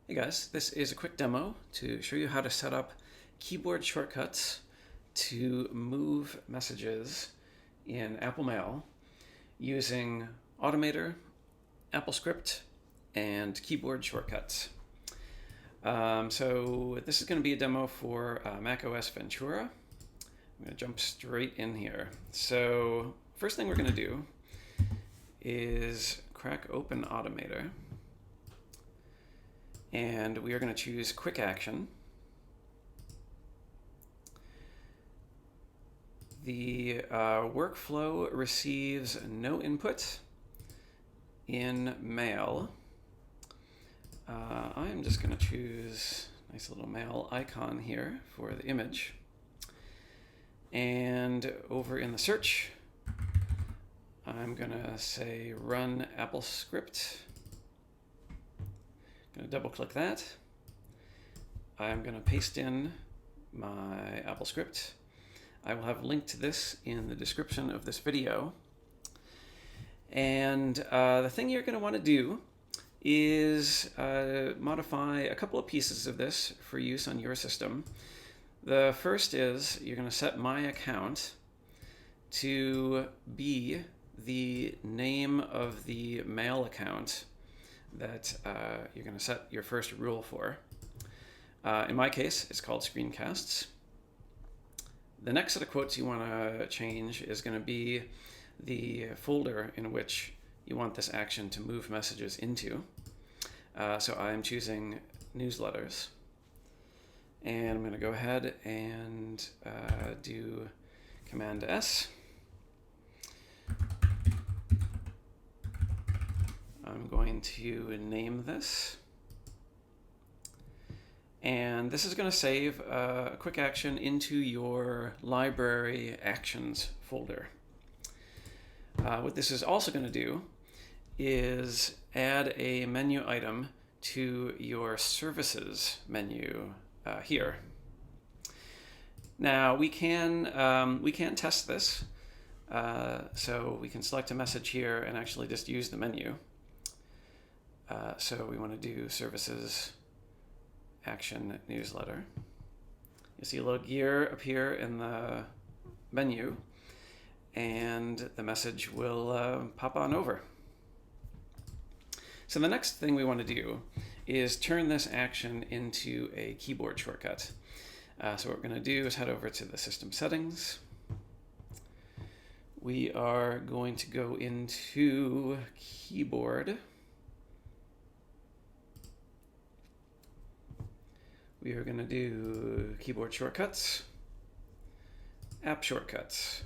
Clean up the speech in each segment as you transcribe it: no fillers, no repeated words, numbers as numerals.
Hey guys, this is a quick demo to show you how to set up keyboard shortcuts to move messages in Apple Mail using Automator, AppleScript, and keyboard shortcuts. So this is going to be a demo for macOS Ventura. I'm going to jump straight in here. So first thing we're going to do is crack open Automator. And we are going to choose Quick Action. The workflow receives no input in Mail. I'm just going to choose a nice little Mail icon here for the image. And over in the search, I'm going to say Run AppleScript. I'm going to double click that. I'm going to paste in my AppleScript. I will have linked to this in the description of this video. And the thing you're going to want to do is modify a couple of pieces of this for use on your system. The first is you're going to set my account to be the name of the mail account that you're going to set your first rule for. In my case, it's called screencasts. The next set of quotes you want to change is going to be the folder in which you want this action to move messages into. So I'm choosing newsletters. And I'm going to go ahead and do Command S. I'm going to name this. And this is going to save a quick action into your library actions folder. What this is also going to do is add a menu item to your services menu here. Now we can test this. So we can select a message here and actually just use the menu. So we want to do services action newsletter. You'll see a little gear appear in the menu, and the message will pop on over. So the next thing we want to do is turn this action into a keyboard shortcut. So what we're going to do is head over to the system settings. We are going to go into keyboard. We are going to do keyboard shortcuts, app shortcuts.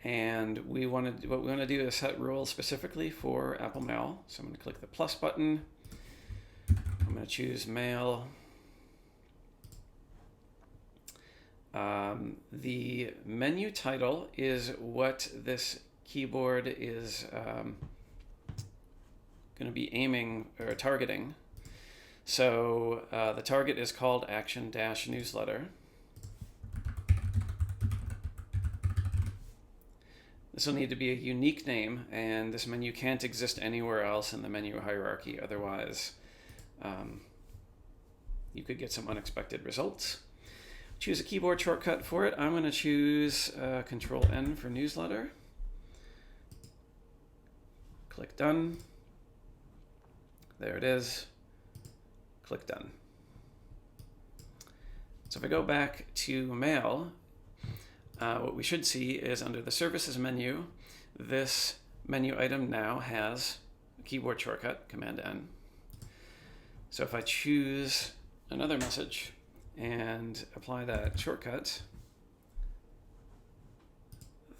And what we want to do is set rules specifically for Apple Mail. So I'm going to click the plus button. I'm going to choose Mail. The menu title is what this keyboard is going to be aiming or targeting. So the target is called Action-Newsletter. This will need to be a unique name, and this menu can't exist anywhere else in the menu hierarchy. Otherwise, you could get some unexpected results. Choose a keyboard shortcut for it. I'm going to choose Control-N for newsletter. Click Done. There it is. Click Done. So if I go back to Mail, what we should see is under the Services menu, this menu item now has a keyboard shortcut, Command-N. So if I choose another message and apply that shortcut,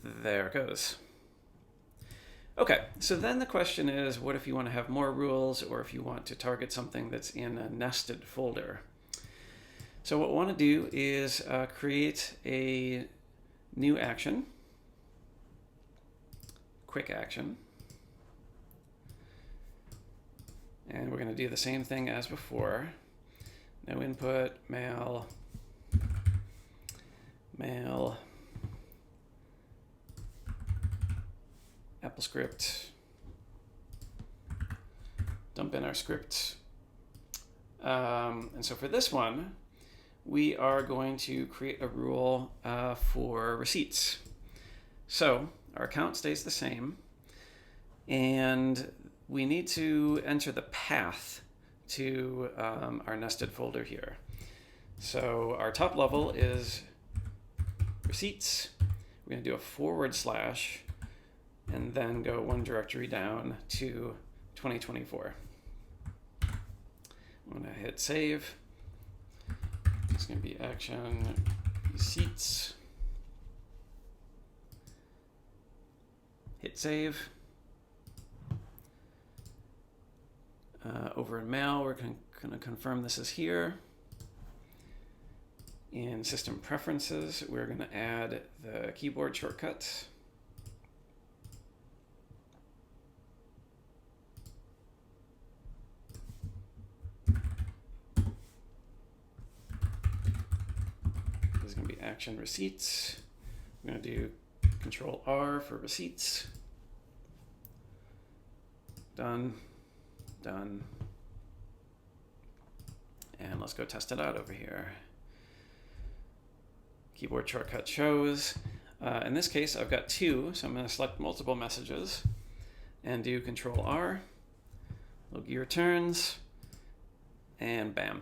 there it goes. Okay, so then the question is, what if you want to have more rules, or if you want to target something that's in a nested folder? So what we want to do is create a new action, quick action. And we're going to do the same thing as before. No input, mail, mail, AppleScript, dump in our script. And so for this one, we are going to create a rule for receipts. So our account stays the same, and we need to enter the path to our nested folder here. So our top level is receipts. We're going to do a / and then go one directory down to 2024. I'm going to hit save. It's going to be action receipts. Hit save. Over in mail, we're going to confirm this is here. In system preferences, we're going to add the keyboard shortcut. This is going to be action receipts. I'm going to do Control R for receipts. Done. Done. And let's go test it out over here. Keyboard shortcut shows. In this case, I've got 2, so I'm going to select multiple messages and do Control R, Logia returns, and bam.